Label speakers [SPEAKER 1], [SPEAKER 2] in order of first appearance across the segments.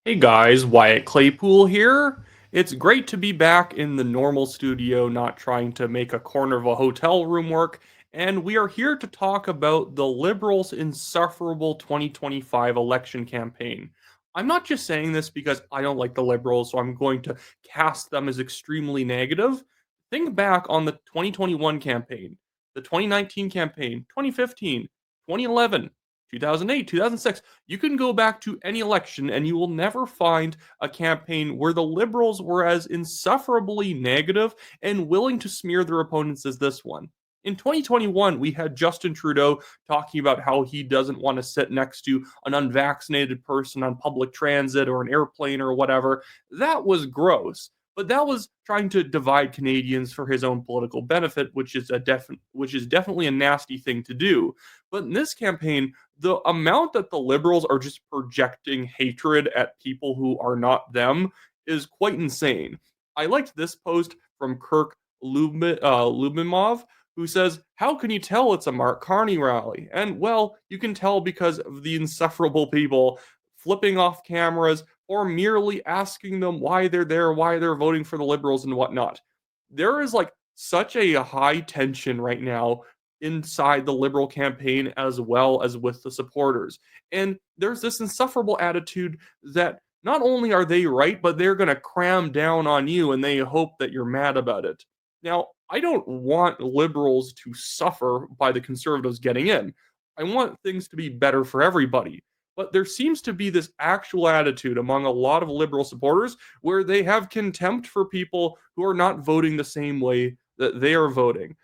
[SPEAKER 1] Hey guys, Wyatt Claypool here. It's great to be back in the normal studio, not trying to make a corner of a hotel room work. And we are here to talk about the Liberals' insufferable 2025 election campaign. I'm not just saying this because I don't like the Liberals, so I'm going to cast them as extremely negative. Think back on the 2021 campaign, the 2019 campaign, 2015, 2011, 2008, 2006. You can go back to any election and you will never find a campaign where the Liberals were as insufferably negative and willing to smear their opponents as this one. In 2021, we had Justin Trudeau talking about how he doesn't want to sit next to an unvaccinated person on public transit or an airplane or whatever. That was gross. But that was trying to divide Canadians for his own political benefit, which is definitely a nasty thing to do. But in this campaign, the amount that the Liberals are just projecting hatred at people who are not them is quite insane. I liked this post from Kirk Lubimov, who says, "How can you tell it's a Mark Carney rally?" And well, you can tell because of the insufferable people flipping off cameras or merely asking them why they're there, why they're voting for the Liberals and whatnot. There is like such a high tension right now inside the Liberal campaign as well as with the supporters. And there's this insufferable attitude that not only are they right, but they're going to cram down on you and they hope that you're mad about it. Now, I don't want Liberals to suffer by the Conservatives getting in. I want things to be better for everybody. But there seems to be this actual attitude among a lot of Liberal supporters where they have contempt for people who are not voting the same way that they are voting.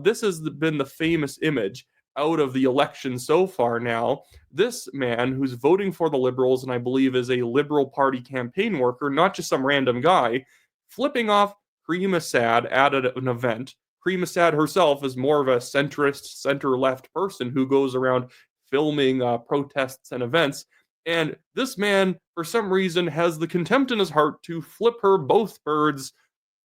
[SPEAKER 1] This has been the famous image out of the election so far now. This man who's voting for the Liberals, and I believe is a Liberal Party campaign worker, not just some random guy, flipping off Cream Assad at an event. Cream Assad herself is more of a centrist, center left person who goes around filming protests and events. And this man, for some reason, has the contempt in his heart to flip her both birds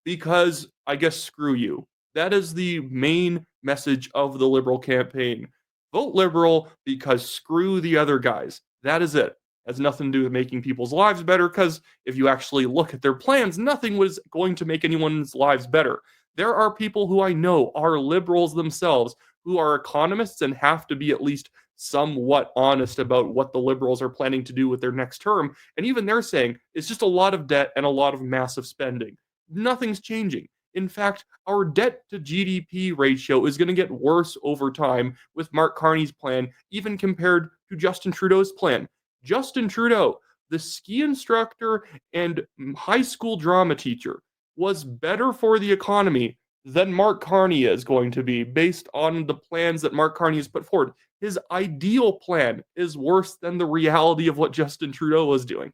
[SPEAKER 1] because I guess screw you. That is the main message of the Liberal campaign. Vote Liberal because screw the other guys. That is it. It has nothing to do with making people's lives better because if you actually look at their plans, nothing was going to make anyone's lives better. There are people who I know are liberals themselves who are economists and have to be at least somewhat honest about what the liberals are planning to do with their next term. And even they're saying it's just a lot of debt and a lot of massive spending. Nothing's changing. In fact, our debt to GDP ratio is going to get worse over time with Mark Carney's plan, even compared to Justin Trudeau's plan. Justin Trudeau, the ski instructor and high school drama teacher, was better for the economy than Mark Carney is going to be based on the plans that Mark Carney has put forward. His ideal plan is worse than the reality of what Justin Trudeau was doing.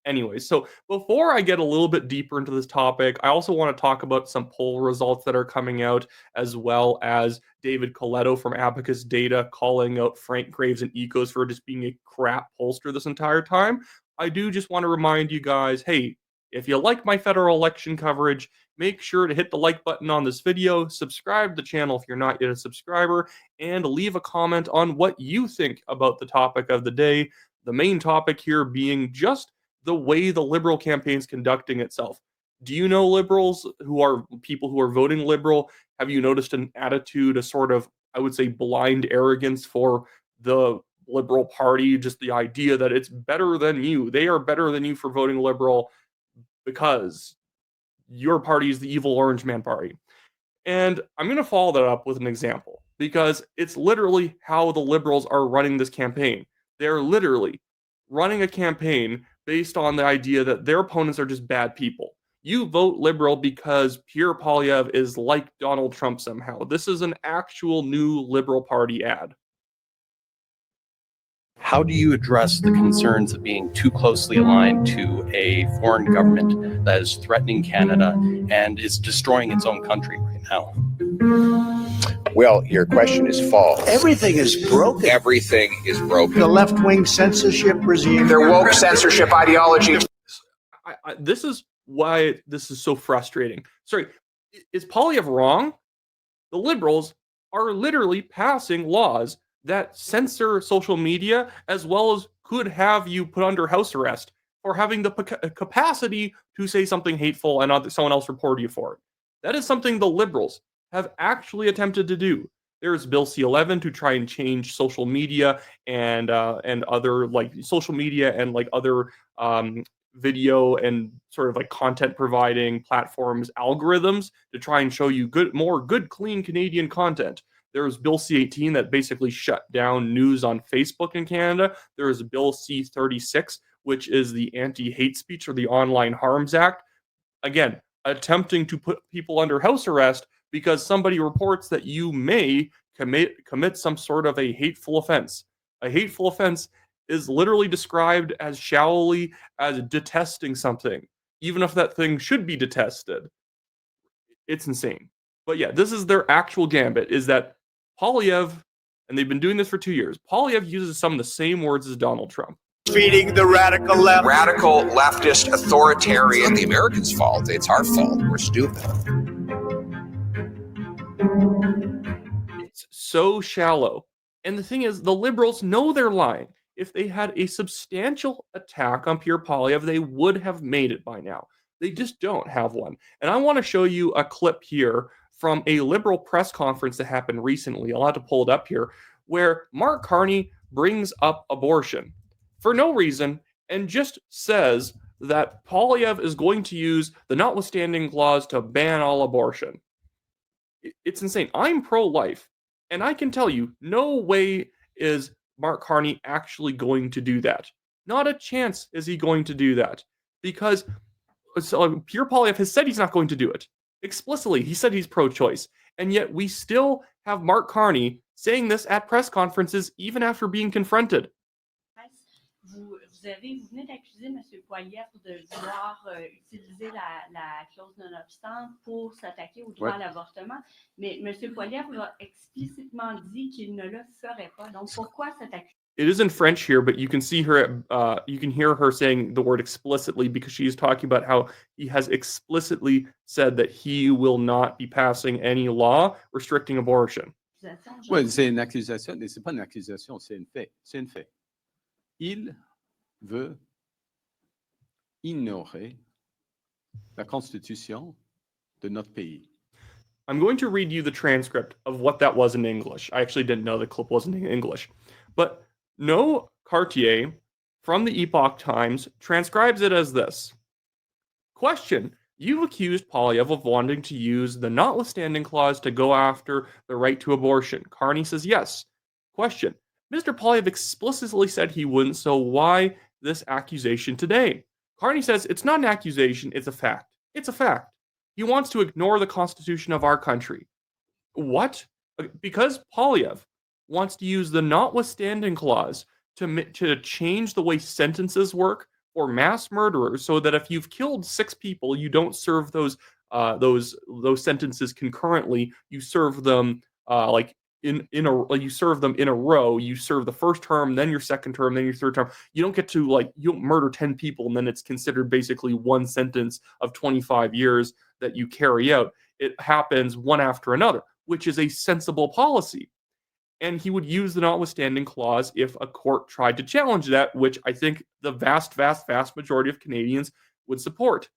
[SPEAKER 1] Anyway, so before I get a little bit deeper into this topic, I also want to talk about some poll results that are coming out, as well as David Coletto from Abacus Data calling out Frank Graves and Ecos for just being a crap pollster this entire time. I do just want to remind you guys, hey, if you like my federal election coverage, make sure to hit the like button on this video, subscribe to the channel if you're not yet a subscriber, and leave a comment on what you think about the topic of the day. The main topic here being just the way the Liberal campaign's conducting itself. Do you know liberals who are people who are voting liberal? Have you noticed an attitude, a sort of, I would say, blind arrogance for the Liberal Party? Just the idea that it's better than you. They are better than you for voting liberal because your party is the evil orange man party. And I'm going to follow that up with an example because it's literally how the liberals are running this campaign. They're literally running a campaign based on the idea that their opponents are just bad people. You vote liberal because Pierre Poilievre is like Donald Trump somehow. This is an actual new Liberal Party ad.
[SPEAKER 2] How do you address the concerns of being too closely aligned to a foreign government that is threatening Canada and is destroying its own country right now?
[SPEAKER 3] Well, your question is false.
[SPEAKER 4] Everything is broken.
[SPEAKER 3] Everything is broken.
[SPEAKER 4] The left-wing censorship regime.
[SPEAKER 3] Their woke censorship ideology.
[SPEAKER 1] This is why this is so frustrating. Sorry, is Poilievre wrong? The Liberals are literally passing laws that censor social media as well as could have you put under house arrest for having the capacity to say something hateful and someone else report you for it. That is something the Liberals have actually attempted to do. There's Bill C-11 to try and change social media and other like social media and like other video and sort of like content providing platforms algorithms to try and show you more good, clean Canadian content. There's Bill C-18 that basically shut down news on Facebook in Canada. There is Bill C-36, which is the Anti-Hate Speech or the Online Harms Act. Again, attempting to put people under house arrest because somebody reports that you may commit some sort of a hateful offense. A hateful offense is literally described as shallowly as detesting something, even if that thing should be detested. It's insane. But yeah, this is their actual gambit, is that Poilievre, and they've been doing this for 2 years, Poilievre uses some of the same words as Donald Trump.
[SPEAKER 4] Feeding the radical left.
[SPEAKER 5] Radical, leftist, authoritarian.
[SPEAKER 3] It's the Americans' fault. It's our fault. We're stupid.
[SPEAKER 1] It's so shallow. And the thing is, the Liberals know they're lying. If they had a substantial attack on Pierre Poilievre, they would have made it by now. They just don't have one. And I want to show you a clip here from a Liberal press conference that happened recently. I'll have to pull it up here, where Mark Carney brings up abortion for no reason and just says that Poilievre is going to use the notwithstanding clause to ban all abortion. It's insane. I'm pro-life, and I can tell you, no way is Mark Carney actually going to do that. Not a chance is he going to do that, because Pierre Poilievre has said he's not going to do it. Explicitly, he said he's pro-choice, and yet we still have Mark Carney saying this at press conferences even after being confronted.
[SPEAKER 6] Vous venez d'accuser M. Poilievre de vouloir utiliser la clause non-obstant pour s'attaquer au droit à l'avortement, mais M. Poilievre a explicitement dit qu'il ne le ferait pas. Donc, pourquoi cette accusation?
[SPEAKER 1] It is in French here, but you can see her. You can hear her saying the word explicitly because she is talking about how he has explicitly said that he will not be passing any law restricting abortion.
[SPEAKER 7] Oui, c'est une accusation, mais c'est pas une accusation, c'est une fait. C'est une fait. Il veut ignorer la Constitution de notre pays.
[SPEAKER 1] I'm going to read you the transcript of what that was in English. I actually didn't know the clip wasn't in English. But No Cartier from the Epoch Times transcribes it as this. Question. You've accused Poilievre of wanting to use the notwithstanding clause to go after the right to abortion. Carney says yes. Question. Mr. Poilievre explicitly said he wouldn't, so why this accusation today? Carney says it's not an accusation, it's a fact. It's a fact. He wants to ignore the Constitution of our country. What? Because Poilievre wants to use the notwithstanding clause to change the way sentences work for mass murderers, so that if you've killed 6 people, you don't serve those sentences concurrently. You serve them you serve them in a row. You serve the first term, then your second term, then your third term. You don't get to you don't murder 10 people and then it's considered basically one sentence of 25 years that you carry out. It happens one after another, which is a sensible policy. And he would use the notwithstanding clause if a court tried to challenge that, which I think the vast, vast, vast majority of Canadians would support.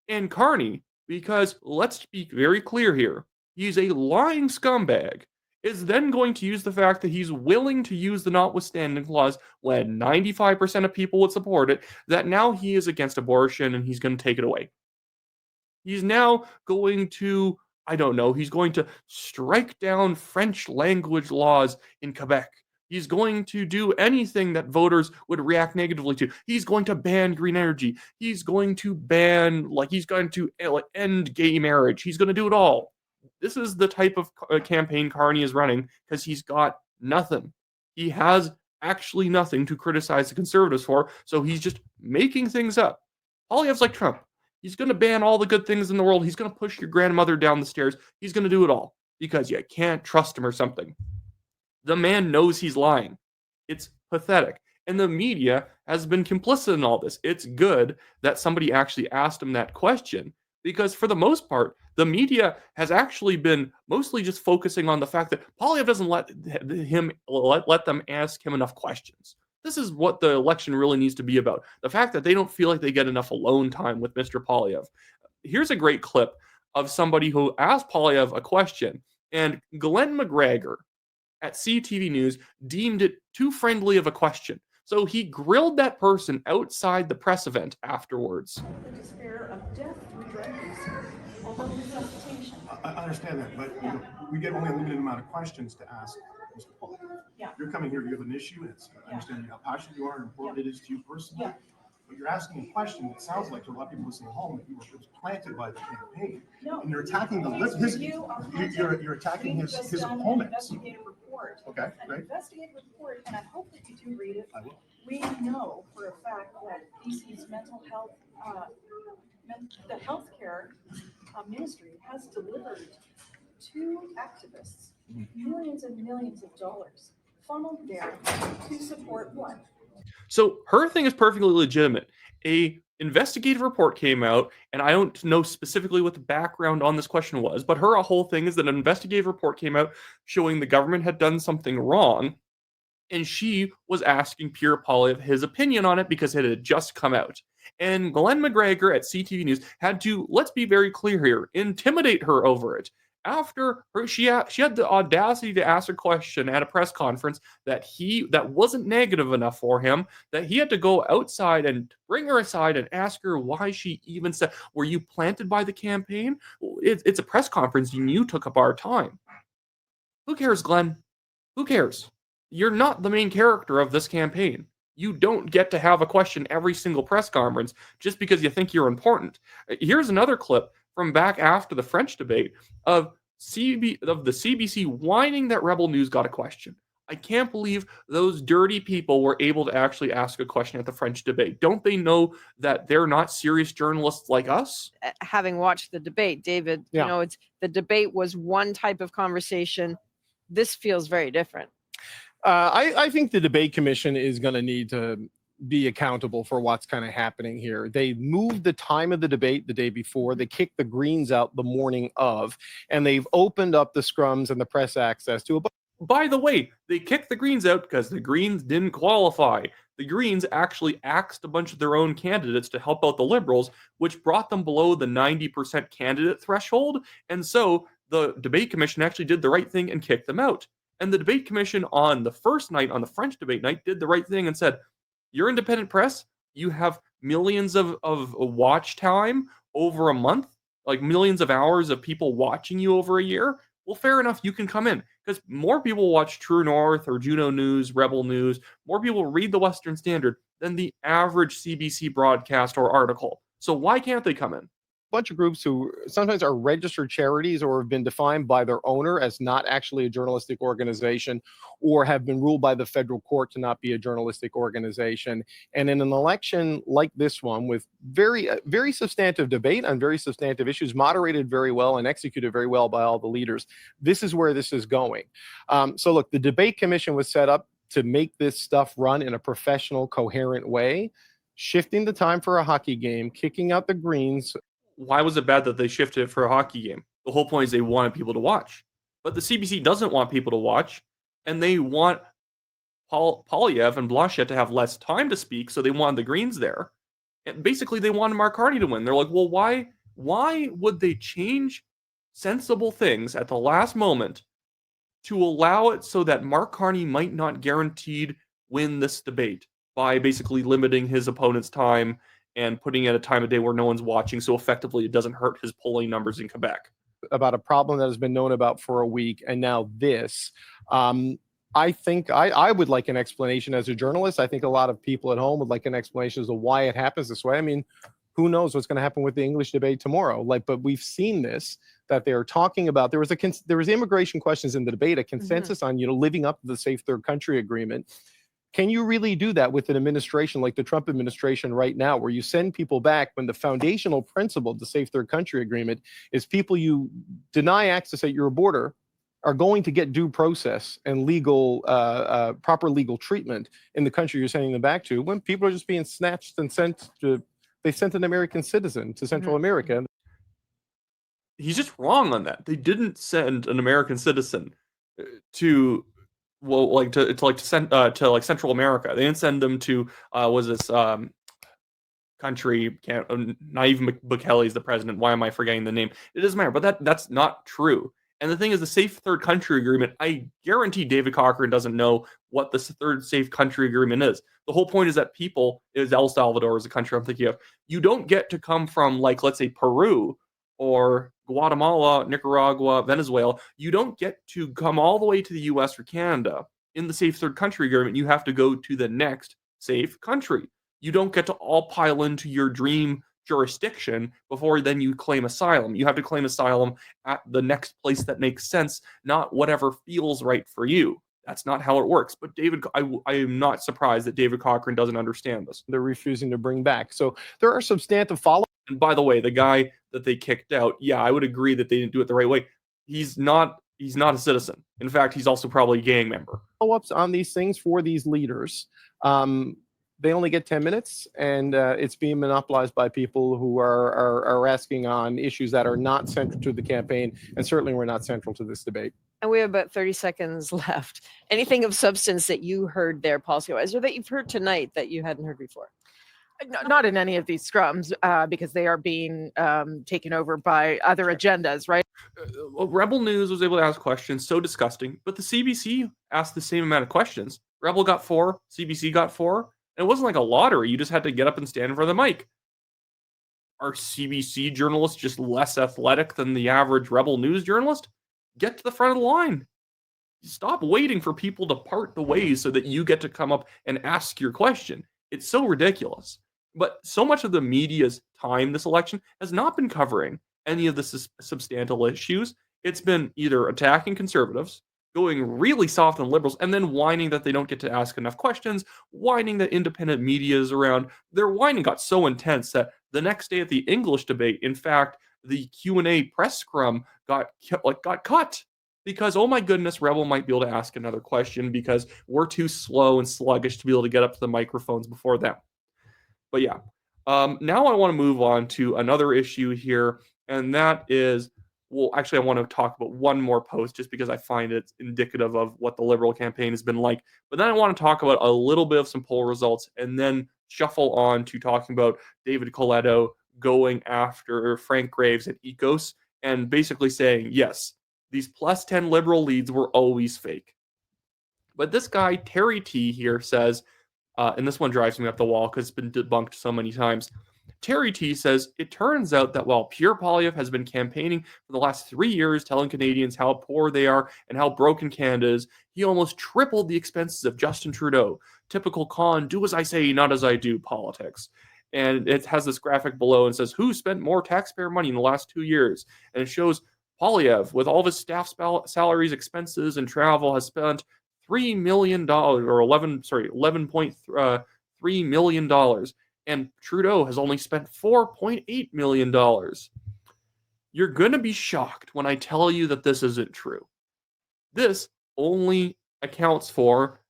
[SPEAKER 1] And Carney, because let's be very clear here, he's a lying scumbag, is then going to use the fact that he's willing to use the notwithstanding clause when 95% of people would support it, that now he is against abortion and he's going to take it away. He's now going to, he's going to strike down French language laws in Quebec. He's going to do anything that voters would react negatively to. He's going to ban green energy. He's going to end gay marriage. He's going to do it all. This is the type of campaign Carney is running because he's got nothing. He has actually nothing to criticize the Conservatives for, so he's just making things up. Poilievre's like Trump. He's going to ban all the good things in the world. He's going to push your grandmother down the stairs. He's going to do it all because you can't trust him or something. The man knows he's lying. It's pathetic. And the media has been complicit in all this. It's good that somebody actually asked him that question because for the most part, the media has actually been mostly just focusing on the fact that Poilievre doesn't let them ask him enough questions. This is what the election really needs to be about. The fact that they don't feel like they get enough alone time with Mr. Poilievre. Here's a great clip of somebody who asked Poilievre a question, and Glenn McGregor at CTV News deemed it too friendly of a question. So he grilled that person outside the press event afterwards.
[SPEAKER 8] The despair of death through drug use, although resuscitation.
[SPEAKER 9] I understand that, but you know, we get only a limited amount of questions to ask Mr. Paul.
[SPEAKER 8] Yeah.
[SPEAKER 9] You're coming here, you have an issue, I understand how passionate you are and important it is to you personally.
[SPEAKER 8] Yeah.
[SPEAKER 9] But you're asking a question that sounds like to a lot of people listening at home that it was planted by the campaign.
[SPEAKER 8] No.
[SPEAKER 9] And you're attacking you're attacking his opponents.
[SPEAKER 8] Investigative report.
[SPEAKER 9] Okay,
[SPEAKER 8] An
[SPEAKER 9] right.
[SPEAKER 8] investigative report, and I hope that you do read it.
[SPEAKER 9] I will.
[SPEAKER 8] We know for a fact that BC's mental health, the healthcare ministry has delivered to activists millions and millions of dollars funneled there to support what?
[SPEAKER 1] So her thing is perfectly legitimate. A investigative report came out, and I don't know specifically what the background on this question was, but her whole thing is that an investigative report came out showing the government had done something wrong, and she was asking Pierre Poilievre his opinion on it because it had just come out. And Glenn McGregor at CTV News had to, let's be very clear here, intimidate her over it. After her, she had the audacity to ask a question at a press conference that wasn't negative enough for him, that he had to go outside and bring her aside and ask her why she even said, "Were you planted by the campaign? It's a press conference and you took up our time." Who cares, Glenn? Who cares? You're not the main character of this campaign. You don't get to have a question every single press conference just because you think you're important. Here's another clip from back after the French debate of the CBC whining that Rebel News got a question. I can't believe those dirty people were able to actually ask a question at the French debate. Don't they know that they're not serious journalists like us?
[SPEAKER 10] Having watched the debate, David,
[SPEAKER 11] Yeah.
[SPEAKER 10] you know, the debate was one type of conversation. This feels very different.
[SPEAKER 11] I think the debate commission is going to need to be accountable for what's kind of happening here. They moved the time of the debate the day before. They kicked the Greens out the morning of, and they've opened up the scrums and the press access to a.
[SPEAKER 1] By the way, they kicked the Greens out because the Greens didn't qualify. The Greens actually axed a bunch of their own candidates to help out the Liberals, which brought them below the 90% candidate threshold. And so the debate commission actually did the right thing and kicked them out. And the debate commission on the first night, on the French debate night, did the right thing and said, "You're independent press. You have millions of watch time over a month, like millions of hours of people watching you over a year. Well, fair enough, you can come in." Because more people watch True North or Juno News, Rebel News, more people read the Western Standard than the average CBC broadcast or article. So why can't they come in?
[SPEAKER 11] Bunch of groups who sometimes are registered charities or have been defined by their owner as not actually a journalistic organization, or have been ruled by the federal court to not be a journalistic organization. And in an election like this one, with very substantive debate on very substantive issues, moderated very well and executed very well by all the leaders, this is where this is going. So look, the debate commission was set up to make this stuff run in a professional, coherent way, shifting the time for a hockey game, kicking out the Greens.
[SPEAKER 1] Why was it bad that they shifted it for a hockey game? The whole point is they wanted people to watch. But the CBC doesn't want people to watch, and they want Poilievre and Blanchet to have less time to speak, so they wanted the Greens there. And basically, they wanted Mark Carney to win. They're like, well, why would they change sensible things at the last moment to allow it so that Mark Carney might not guaranteed win this debate by basically limiting his opponent's time and putting it at a time of day where no one's watching, so effectively it doesn't hurt his polling numbers in Quebec?
[SPEAKER 11] About a problem that has been known about for a week, and now this. I think I would like an explanation as a journalist. I think a lot of people at home would like an explanation as to why it happens this way. I mean, who knows what's going to happen with the English debate tomorrow? But we've seen this, that they're talking about. There was immigration questions in the debate, a consensus on living up to the Safe Third Country Agreement. Can you really do that with an administration like the Trump administration right now, where you send people back when the foundational principle of the Safe Third Country Agreement is people you deny access at your border are going to get due process and proper legal treatment in the country you're sending them back to, when people are just being snatched and they sent an American citizen to Central America.
[SPEAKER 1] He's just wrong on that. They didn't send an American citizen to well, like to send to like Central America. They didn't send them to was this country, can't Naive Bukele is the president. Why am I forgetting the name? It doesn't matter, but that's not true. And the thing is, the safe third country agreement, I guarantee David Cochran doesn't know what the third safe country agreement is. The whole point is that El Salvador is the country I'm thinking of. You don't get to come from, like, let's say Peru or Guatemala, Nicaragua, Venezuela. You don't get to come all the way to the US or Canada in the safe third country agreement. You have to go to the next safe country. You don't get to all pile into your dream jurisdiction before then you claim asylum. You have to claim asylum at the next place that makes sense, not whatever feels right for you. That's not how it works. But I am not surprised that David Cochran doesn't understand this.
[SPEAKER 11] They're refusing to bring back. So there are substantive follow.
[SPEAKER 1] And by the way, the guy that they kicked out, yeah, I would agree that they didn't do it the right way. He's not a citizen. In fact, he's also probably a gang member.
[SPEAKER 11] Follow-ups on these things for these leaders. They only get 10 minutes, and it's being monopolized by people who are asking on issues that are not central to the campaign, and certainly were not central to this debate.
[SPEAKER 10] And we have about 30 seconds left. Anything of substance that you heard there, policy-wise, or that you've heard tonight that you hadn't heard before?
[SPEAKER 12] Not in any of these scrums, because they are being taken over by other agendas, right?
[SPEAKER 1] Rebel News was able to ask questions, so disgusting, but the CBC asked the same amount of questions. Rebel got 4, CBC got 4. And it wasn't like a lottery. You just had to get up and stand in front of the mic. Are CBC journalists just less athletic than the average Rebel News journalist? Get to the front of the line. Stop waiting for people to part the ways so that you get to come up and ask your question. It's so ridiculous. But so much of the media's time this election has not been covering any of the substantial issues. It's been either attacking conservatives, going really soft on liberals, and then whining that they don't get to ask enough questions, whining that independent media is around. Their whining got so intense that the next day at the English debate, in fact, the Q&A press scrum got cut because, oh my goodness, Rebel might be able to ask another question because we're too slow and sluggish to be able to get up to the microphones before them. But yeah, now I want to move on to another issue here, and that is, well, actually, I want to talk about one more post just because I find it indicative of what the Liberal campaign has been like. But then I want to talk about a little bit of some poll results and then shuffle on to talking about David Coletto going after Frank Graves at EOS and basically saying, yes, these plus 10 Liberal leads were always fake. But this guy, Terry T. here says, and this one drives me up the wall because it's been debunked so many times. Terry T says, it turns out that while Pierre Poilievre has been campaigning for the last 3 years telling Canadians how poor they are and how broken Canada is, he almost tripled the expenses of Justin Trudeau. Typical con, do as I say, not as I do politics. And it has this graphic below and says, who spent more taxpayer money in the last 2 years? And it shows Poilievre, with all of his staff salaries, expenses, and travel, has spent $3 million, or $11.3 million. And Trudeau has only spent $4.8 million. You're going to be shocked when I tell you that this isn't true. This only accounts for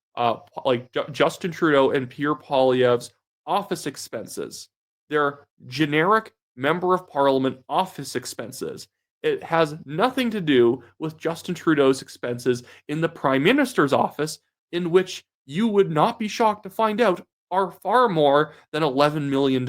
[SPEAKER 1] Justin Trudeau and Pierre Poilievre's office expenses. They're generic member of parliament office expenses. It has nothing to do with Justin Trudeau's expenses in the Prime Minister's office, in which you would not be shocked to find out are far more than $11 million.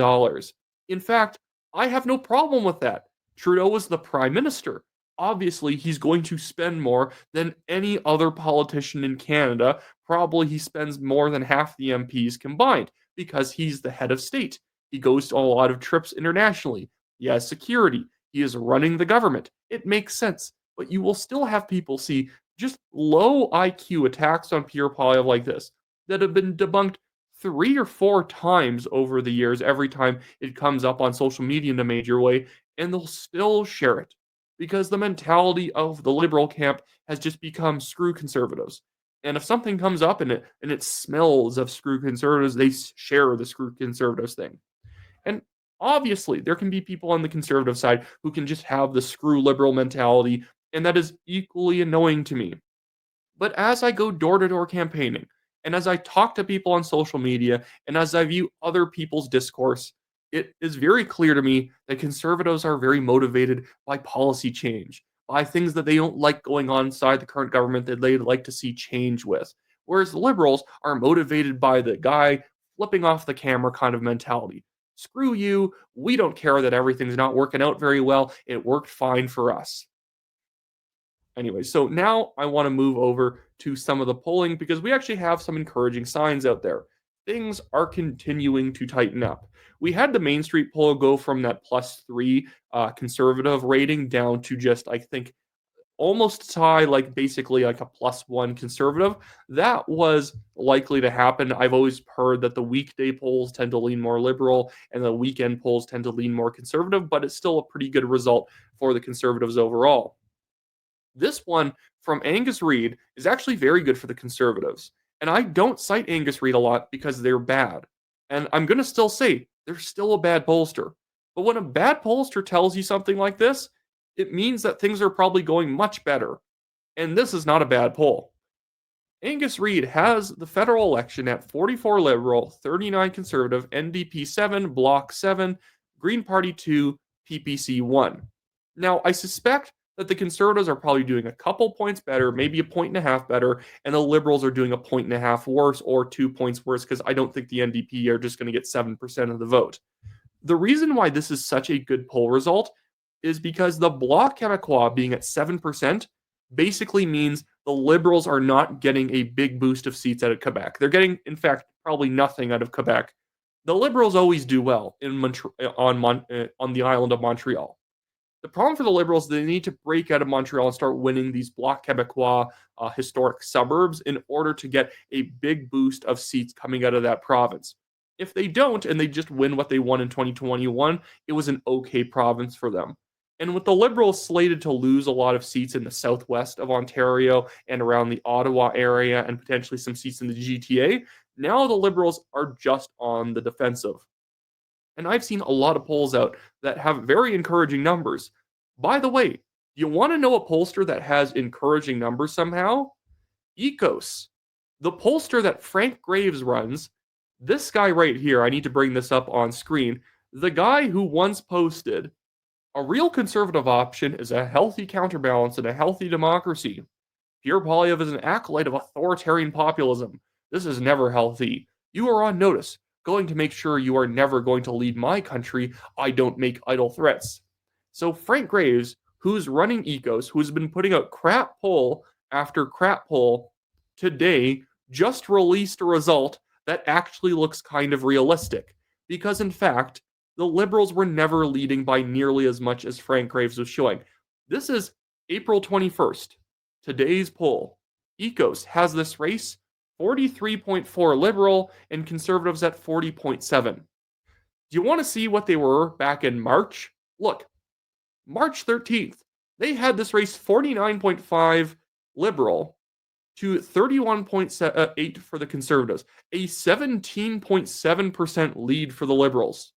[SPEAKER 1] In fact, I have no problem with that. Trudeau was the Prime Minister. Obviously, he's going to spend more than any other politician in Canada. Probably he spends more than half the MPs combined because he's the head of state. He goes to a lot of trips internationally. He has security. He is running the government. It makes sense. But you will still have people see just low IQ attacks on Pierre Poilievre like this that have been debunked 3 or 4 times over the years, every time it comes up on social media in a major way, and they'll still share it because the mentality of the Liberal camp has just become screw conservatives. And if something comes up and it smells of screw conservatives, they share the screw conservatives thing. And obviously, there can be people on the conservative side who can just have the screw liberal mentality, and that is equally annoying to me. But as I go door-to-door campaigning, and as I talk to people on social media, and as I view other people's discourse, it is very clear to me that conservatives are very motivated by policy change, by things that they don't like going on inside the current government that they'd like to see change with. Whereas the liberals are motivated by the guy flipping off the camera kind of mentality. Screw you, we don't care that everything's not working out very well, it worked fine for us. Anyway, so now I want to move over to some of the polling because we actually have some encouraging signs out there. Things are continuing to tighten up. We had the Main Street poll go from that +3 conservative rating down to just, I think, almost tie, like basically like a +1 conservative. That was likely to happen. I've always heard that the weekday polls tend to lean more liberal and the weekend polls tend to lean more conservative, but it's still a pretty good result for the conservatives overall. This one from Angus Reid is actually very good for the conservatives. And I don't cite Angus Reid a lot because they're bad. And I'm going to still say they're still a bad pollster. But when a bad pollster tells you something like this, it means that things are probably going much better. And this is not a bad poll. Angus Reid has the federal election at 44 Liberal, 39 Conservative, NDP 7, Bloc 7, Green Party 2, PPC 1. Now, I suspect that the Conservatives are probably doing a couple points better, maybe a 1.5 better, and the Liberals are doing a 1.5 worse or 2 points worse because I don't think the NDP are just going to get 7% of the vote. The reason why this is such a good poll result is because the Bloc Québécois being at 7% basically means the Liberals are not getting a big boost of seats out of Quebec. They're getting, in fact, probably nothing out of Quebec. The Liberals always do well on the island of Montreal. The problem for the Liberals is they need to break out of Montreal and start winning these Bloc Québécois historic suburbs in order to get a big boost of seats coming out of that province. If they don't and they just win what they won in 2021, it was an okay province for them. And with the Liberals slated to lose a lot of seats in the southwest of Ontario and around the Ottawa area and potentially some seats in the GTA, now the Liberals are just on the defensive. And I've seen a lot of polls out that have very encouraging numbers. By the way, you want to know a pollster that has encouraging numbers somehow? EOS. The pollster that Frank Graves runs, this guy right here, I need to bring this up on screen, the guy who once posted, a real conservative option is a healthy counterbalance in a healthy democracy. Pierre Poilievre is an acolyte of authoritarian populism. This is never healthy. You are on notice. Going to make sure you are never going to lead my country. I don't make idle threats. So Frank Graves, who's running EOS, who's been putting out crap poll after crap poll, today just released a result that actually looks kind of realistic. Because in fact, the Liberals were never leading by nearly as much as Frank Graves was showing. This is April 21st. Today's poll. EOS has this race 43.4 Liberal and Conservatives at 40.7. Do you want to see what they were back in March? Look, March 13th, they had this race 49.5 Liberal to 31.8 for the Conservatives, a 17.7% lead for the Liberals.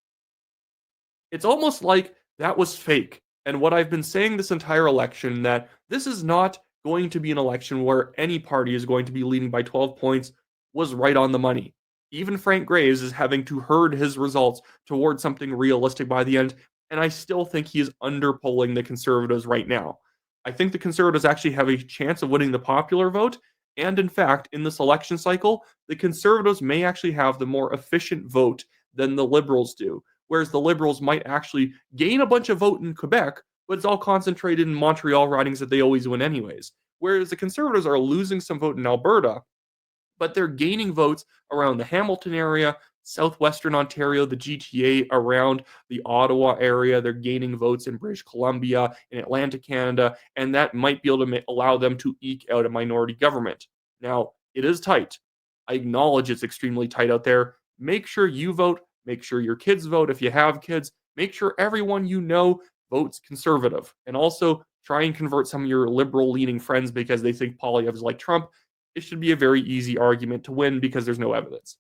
[SPEAKER 1] It's almost like that was fake. And what I've been saying this entire election, that this is not going to be an election where any party is going to be leading by 12 points, was right on the money. Even Frank Graves is having to herd his results towards something realistic by the end, and I still think he is underpolling the Conservatives right now. I think the Conservatives actually have a chance of winning the popular vote, and in fact, in this election cycle, the Conservatives may actually have the more efficient vote than the Liberals do, whereas the Liberals might actually gain a bunch of vote in Quebec, but it's all concentrated in Montreal ridings that they always win anyways. Whereas the Conservatives are losing some vote in Alberta, but they're gaining votes around the Hamilton area, southwestern Ontario, the GTA, around the Ottawa area. They're gaining votes in British Columbia, in Atlantic Canada, and that might be able to allow them to eke out a minority government. Now, it is tight. I acknowledge it's extremely tight out there. Make sure you vote. Make sure your kids vote if you have kids. Make sure everyone you know votes Conservative. And also try and convert some of your liberal-leaning friends because they think Poilievre is like Trump. It should be a very easy argument to win because there's no evidence.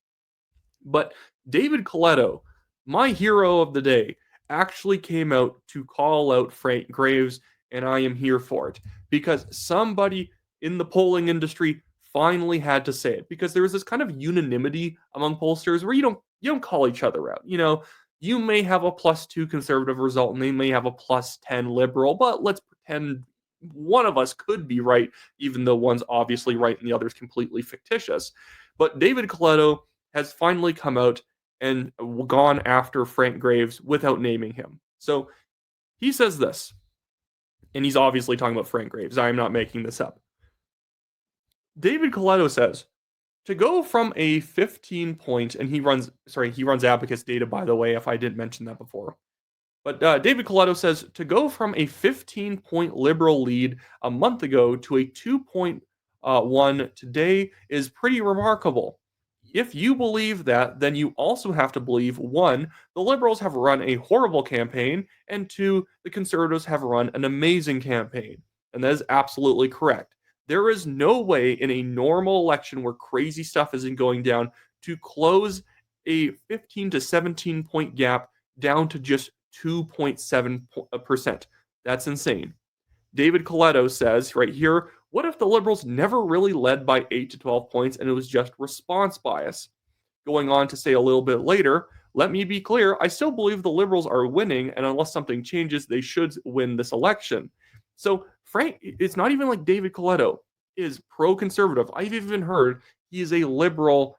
[SPEAKER 1] But David Coletto, my hero of the day, actually came out to call out Frank Graves, and I am here for it. Because somebody in the polling industry finally had to say it. Because there was this kind of unanimity among pollsters where you don't call each other out. You know, you may have a +2 Conservative result and they may have a +10 Liberal, but let's pretend one of us could be right, even though one's obviously right and the other's completely fictitious. But David Coletto has finally come out and gone after Frank Graves without naming him. So he says this, and he's obviously talking about Frank Graves. I am not making this up. David Coletto says, to go from a 15-point, and he runs Abacus data, by the way, if I didn't mention that before. But David Coletto says, to go from a 15-point Liberal lead a month ago to a 2.1 today is pretty remarkable. If you believe that, then you also have to believe, 1, the Liberals have run a horrible campaign, and 2, the Conservatives have run an amazing campaign. And that is absolutely correct. There is no way in a normal election where crazy stuff isn't going down to close a 15 to 17 point gap down to just 2.7%. That's insane. David Coletto says right here, what if the Liberals never really led by 8 to 12 points and it was just response bias? Going on to say a little bit later, let me be clear, I still believe the Liberals are winning, and unless something changes, they should win this election. So Frank, it's not even like David Coletto is pro-conservative. I've even heard he is a liberal,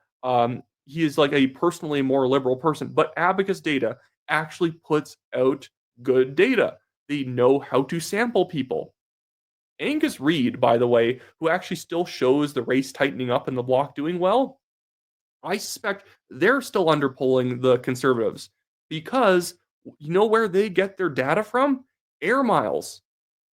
[SPEAKER 1] he is like a personally more liberal person, but Abacus data actually puts out good data. They know how to sample people. Angus Reid, by the way, who actually still shows the race tightening up and the bloc doing well, I suspect they're still underpolling the Conservatives because you know where they get their data from? Air miles.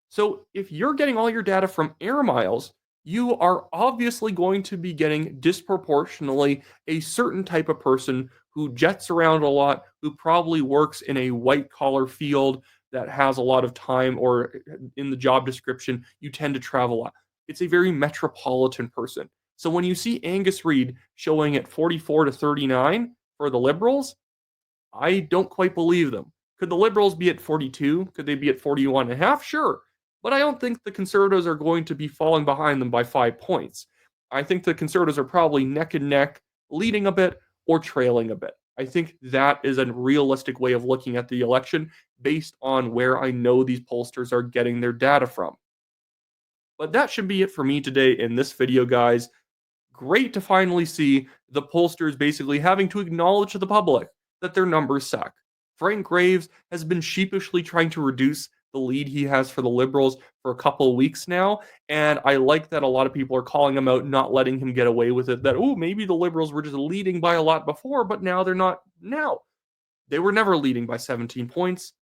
[SPEAKER 1] So if you're getting all your data from air miles, you are obviously going to be getting disproportionately a certain type of person who jets around a lot, who probably works in a white-collar field that has a lot of time, or in the job description, you tend to travel a lot. It's a very metropolitan person. So when you see Angus Reid showing at 44 to 39 for the Liberals, I don't quite believe them. Could the Liberals be at 42? Could they be at 41 and a half? Sure. But I don't think the Conservatives are going to be falling behind them by 5 points. I think the Conservatives are probably neck and neck, leading a bit or trailing a bit. I think that is a realistic way of looking at the election based on where I know these pollsters are getting their data from. But that should be it for me today in this video, guys. Great to finally see the pollsters basically having to acknowledge to the public that their numbers suck. Frank Graves has been sheepishly trying to reduce the lead he has for the Liberals for a couple of weeks now, and I like that a lot of people are calling him out, not letting him get away with it, that, oh, maybe the Liberals were just leading by a lot before, but now they're not now. They were never leading by 17 points.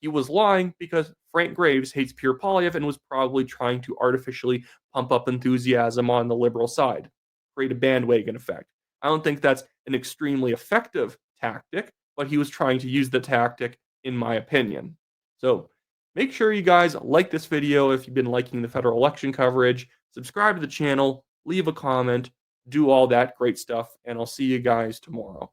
[SPEAKER 1] He was lying because Frank Graves hates Pierre Poilievre and was probably trying to artificially pump up enthusiasm on the Liberal side, create a bandwagon effect. I don't think that's an extremely effective tactic, but he was trying to use the tactic, in my opinion. So make sure you guys like this video if you've been liking the federal election coverage, subscribe to the channel, leave a comment, do all that great stuff, and I'll see you guys tomorrow.